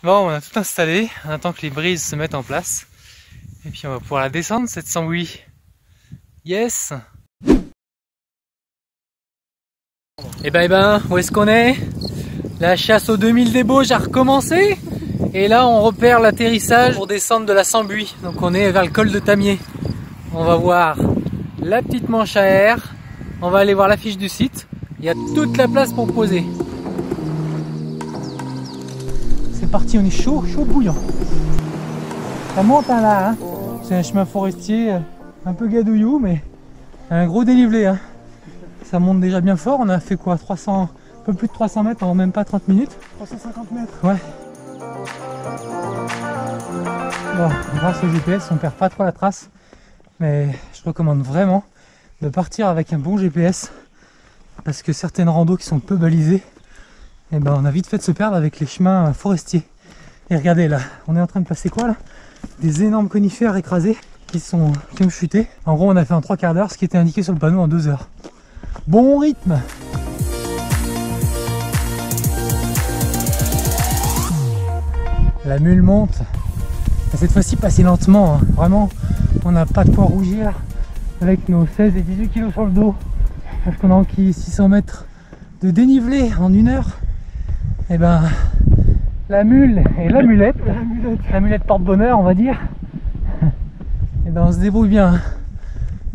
Bon, on a tout installé, on attend que les brises se mettent en place. Et puis on va pouvoir la descendre, cette Sambui. Yes! Et ben, où est-ce qu'on est? La chasse aux 2000 débauches a recommencé. Et là, on repère l'atterrissage pour descendre de la Sambui. Donc on est vers le col de Tamier. On va voir la petite manche à air. On va aller voir l'affiche du site. Il y a toute la place pour poser. C'est parti, on est chaud bouillant. Ça monte hein, là, hein. C'est un chemin forestier un peu gadouillou, mais un gros dénivelé. Hein. Ça monte déjà bien fort. On a fait quoi, 300, un peu plus de 300 mètres en même pas 30 minutes. 350 mètres. Ouais. Bon, grâce au GPS, on perd pas trop la trace. Mais je recommande vraiment de partir avec un bon GPS. Parce que certaines randos qui sont peu balisées, et ben on a vite fait de se perdre avec les chemins forestiers. Et regardez là, on est en train de passer quoi là? Des énormes conifères écrasés qui ont chuté. En gros on a fait en 3/4 d'heure ce qui était indiqué sur le panneau en 2 heures. Bon rythme! La mule monte. Et cette fois-ci passer lentement, hein. Vraiment on n'a pas de quoi rougir avec nos 16 et 18 kg sur le dos. Parce qu'on a enquis 600 mètres de dénivelé en 1 heure. Et ben la mule et la mulette porte-bonheur on va dire. Et ben on se débrouille bien.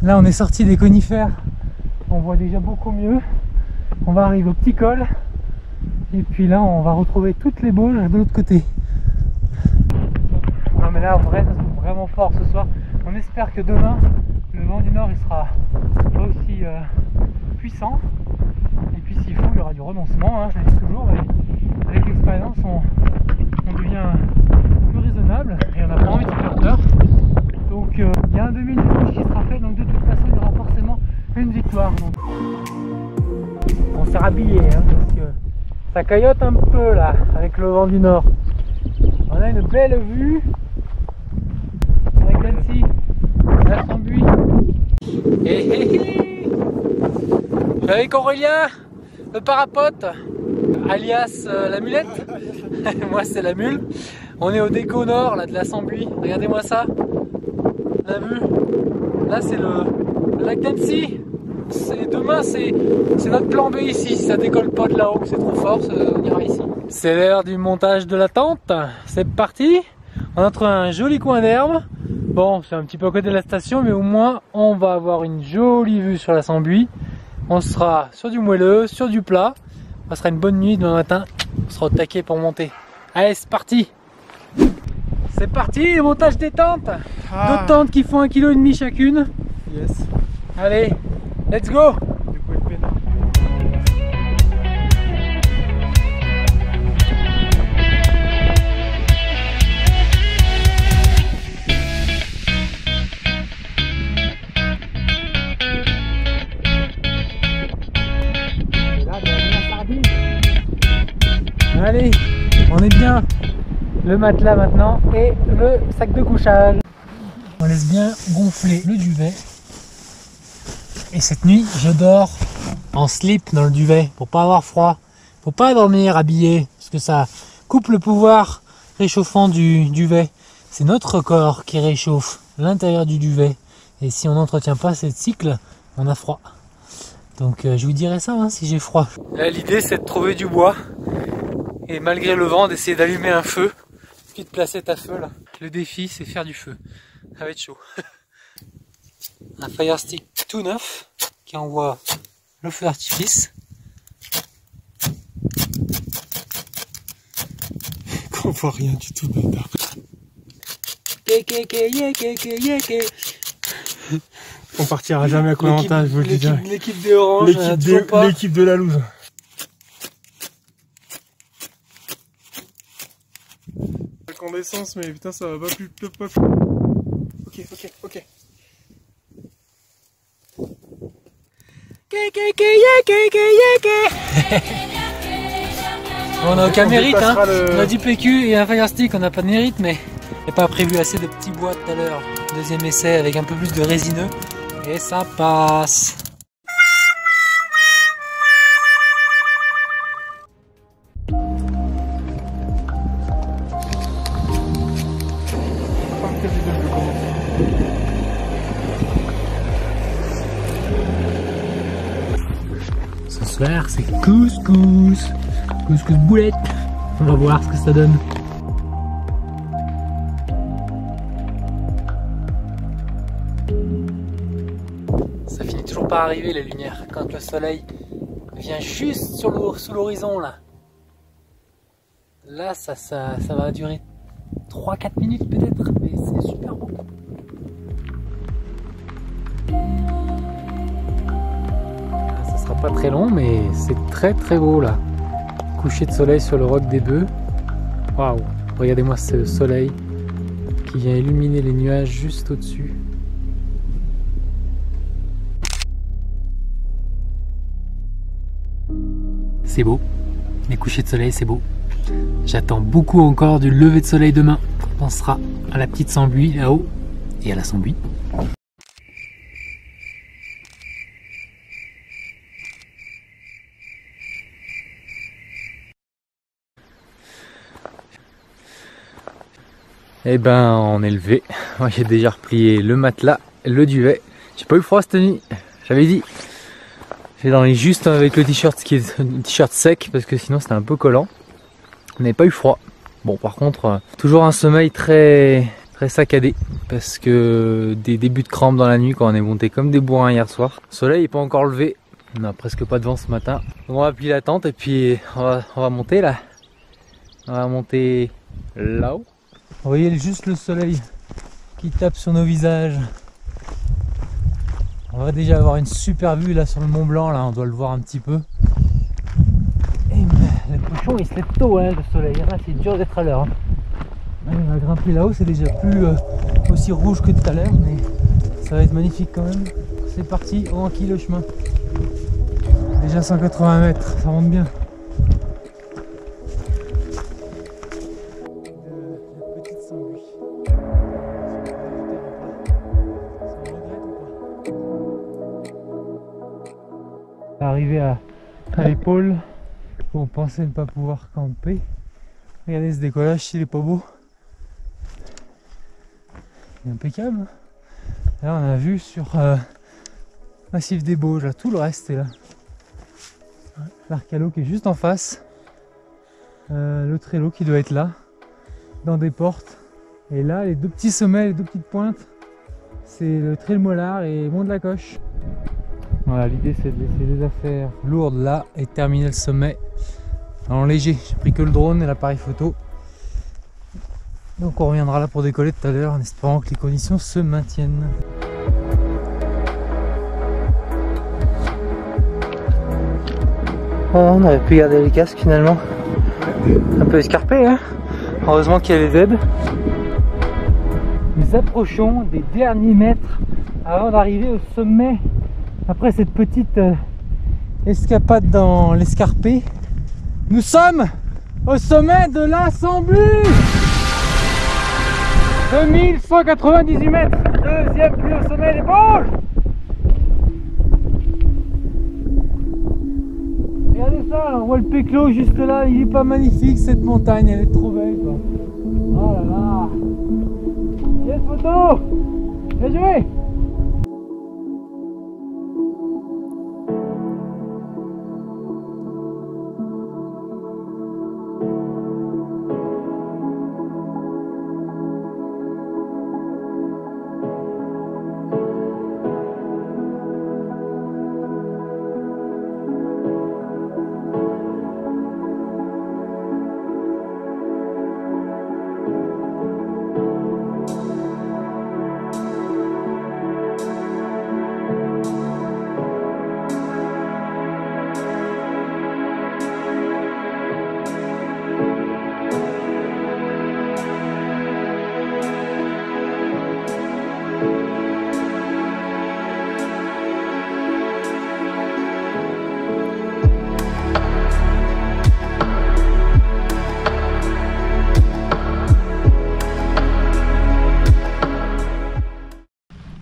Là on est sorti des conifères, on voit déjà beaucoup mieux. On va arriver au petit col. Et puis là on va retrouver toutes les Bauges de l'autre côté. Non mais là en vrai ça se trouve vraiment fort ce soir. On espère que demain le vent du nord il sera pas aussi puissant. Et puis s'il faut il y aura du renoncement, hein, je le dis toujours, mais avec l'expérience on devient plus raisonnable et on n'a pas envie de se faire peur. Donc il y a un 2000 débauche qui sera fait, donc de toute façon il y aura forcément une victoire. Donc on s'est rhabillé hein, parce que ça caillote un peu là avec le vent du nord. On a une belle vue avec Nancy, la Sambui. Je suis avec Aurélien, le parapote, alias la mulette. Moi c'est la mule. On est au déco nord là, de la Sambui. Regardez-moi ça. La vue. Là c'est le lac d'Annecy. Demain c'est notre plan B ici. Si ça décolle pas de là-haut, que c'est trop fort, on ira ici. C'est l'heure du montage de la tente. C'est parti. On a trouvé un joli coin d'herbe. Bon, c'est un petit peu à côté de la station, mais au moins on va avoir une jolie vue sur la Sambui. On sera sur du moelleux, sur du plat. Ça sera une bonne nuit demain matin. On sera au taquet pour monter. Allez, c'est parti. C'est parti, le montage des tentes. Deux tentes qui font 1,5 kg chacune. Yes. Allez, let's go. Allez, on est bien. Le matelas maintenant et le sac de couchage. On laisse bien gonfler le duvet. Et cette nuit, je dors en slip dans le duvet pour pas avoir froid. Faut pas dormir habillé parce que ça coupe le pouvoir réchauffant du duvet. C'est notre corps qui réchauffe l'intérieur du duvet. Et si on n'entretient pas ce cycle, on a froid. Donc je vous dirai ça hein, si j'ai froid. Là l'idée c'est de trouver du bois. Et malgré le vent, d'essayer d'allumer un feu, puis de placer ta feu là. Le défi, c'est faire du feu. Ça va être chaud. Un Fire Stick tout neuf qui envoie le feu d'artifice. On voit rien du tout, bâtard. On partira jamais à Koh-Lanta, je vous le dis bien. L'équipe des Oranges, l'équipe de la loose. Incandescence, mais putain, ça va pas plus. Ok. On n'a aucun mérite, hein. On a du PQ et un Fire Stick, on n'a pas de mérite, mais il n'y a pas prévu assez de petits bois tout à l'heure. Deuxième essai avec un peu plus de résineux et ça passe. soir, c'est couscous. Couscous boulette. On va voir ce que ça donne. Ça finit toujours par arriver les lumières quand le soleil vient juste sous l'horizon là. Là ça va durer 3-4 minutes peut-être, mais c'est super beau. Ça sera pas très long, mais c'est très très beau là. Coucher de soleil sur le roc des Bœufs. Waouh! Regardez-moi ce soleil qui vient illuminer les nuages juste au-dessus. C'est beau, les couchers de soleil c'est beau. J'attends beaucoup encore du lever de soleil demain. On pensera à la petite Sambuie là-haut et à la Sambuie. Eh ben on est levé. Moi j'ai déjà replié le matelas, le duvet. J'ai pas eu froid cette nuit, j'avais dit. J'ai dormi juste avec le t-shirt qui est un t-shirt sec parce que sinon c'était un peu collant. On n'avait pas eu froid. Bon par contre toujours un sommeil très saccadé parce que des débuts de crampes dans la nuit quand on est monté comme des bourrins hier soir. Le soleil n'est pas encore levé, on n'a presque pas de vent ce matin. Donc on va plier la tente et puis on va monter là. On va monter là-haut. Vous voyez juste le soleil qui tape sur nos visages. On va déjà avoir une super vue là sur le Mont Blanc, là on doit le voir un petit peu. Et le cochon il se lève tôt hein, le soleil, là c'est dur d'être à l'heure. Hein. On va grimper là-haut, c'est déjà plus aussi rouge que tout à l'heure, mais ça va être magnifique quand même. C'est parti, on enquille le chemin. Déjà 180 mètres, ça monte bien. Arrivé à l'épaule où on pensait ne pas pouvoir camper. Regardez ce décollage, s'il est pas beau. Il est impeccable. Là on a vu sur Massif des Bauges, là tout le reste est là. L'Arcalo qui est juste en face. Le Trello qui doit être là, dans des portes. Et là les deux petits sommets, les deux petites pointes, c'est le Trail Mollard et Mont de la Coche. Voilà, l'idée c'est de laisser les affaires lourdes là et terminer le sommet en léger. J'ai pris que le drone et l'appareil photo. Donc on reviendra là pour décoller tout à l'heure en espérant que les conditions se maintiennent. Oh, on aurait pu garder les casques finalement. Un peu escarpé hein. Heureusement qu'il y a les aides. Nous approchons des derniers mètres avant d'arriver au sommet. Après cette petite escapade dans l'escarpé, nous sommes au sommet de la Sambuie. 2198 mètres, deuxième plus haut sommet des Bauges. Regardez ça, on voit le Péclo juste là, il est pas magnifique cette montagne, elle est trop belle quoi. Oh là là. Yes photo. Bien joué.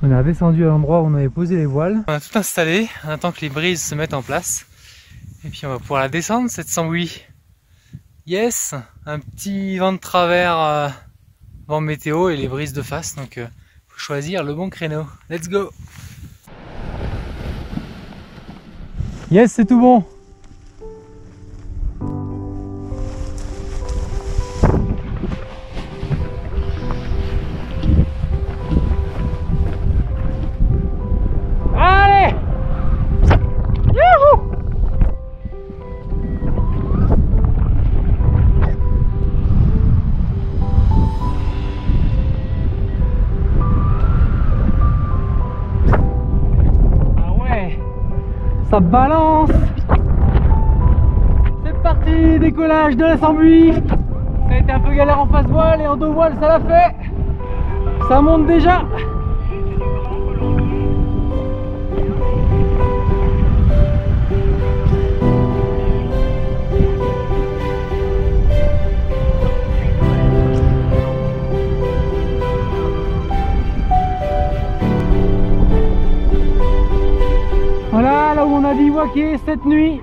On est redescendu à l'endroit où on avait posé les voiles. On a tout installé, on attend que les brises se mettent en place. Et puis on va pouvoir la descendre cette Sambuie. Yes, un petit vent de travers, vent météo et les brises de face. Donc faut choisir le bon créneau. Let's go. Yes, c'est tout bon. Ça balance. C'est parti, décollage de la Sambuie. Ça a été un peu galère en face voile et en deux voiles ça l'a fait. Ça monte déjà. Voilà, là où on a bivouaqué cette nuit.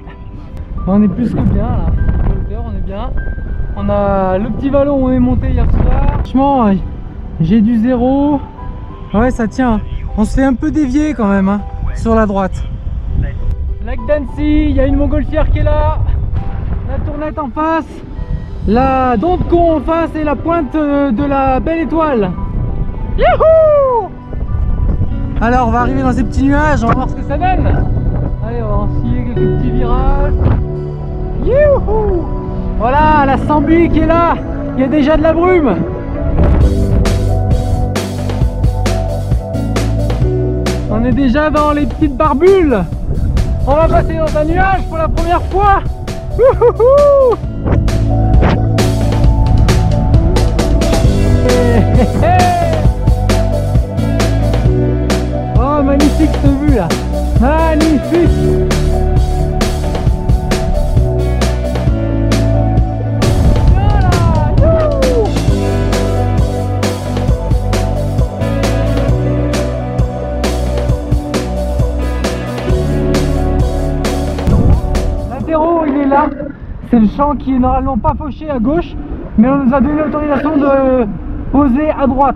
On est plus que bien là, on est bien. On a le petit vallon où on est monté hier soir. Franchement, j'ai du zéro. Ouais, ça tient. On se fait un peu dévier quand même hein, sur la droite. Lac d'Annecy, il y a une montgolfière qui est là. La Tournette en face. La Dent de Con en face et la pointe de la Belle Étoile. Youhou! Alors on va arriver dans ces petits nuages, on va voir ce que ça donne. Allez, on va enfiler quelques petits virages. Youhou! Voilà la Sambuie qui est là. Il y a déjà de la brume. On est déjà dans les petites barbules. On va passer dans un nuage pour la première fois. Youhou! Oh magnifique cette vue là. Magnifique. L'apéro il est là. C'est le champ qui est normalement pas fauché à gauche, mais on nous a donné l'autorisation de poser à droite.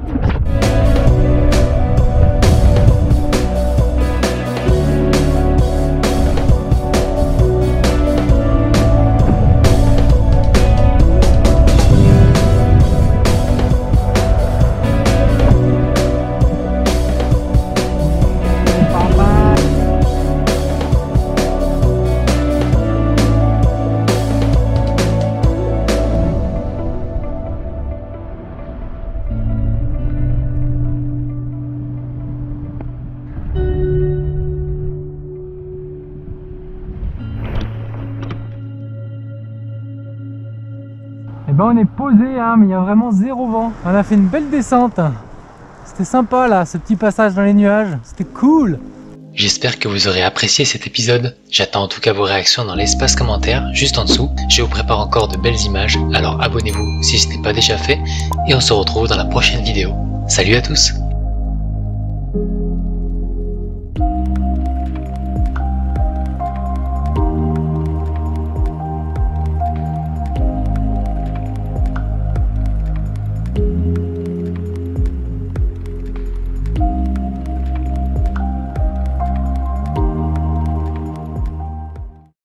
Et ben on est posé hein, mais il y a vraiment zéro vent. On a fait une belle descente. C'était sympa là, ce petit passage dans les nuages. C'était cool. J'espère que vous aurez apprécié cet épisode. J'attends en tout cas vos réactions dans l'espace commentaire juste en dessous. Je vous prépare encore de belles images, alors abonnez-vous si ce n'est pas déjà fait et on se retrouve dans la prochaine vidéo. Salut à tous!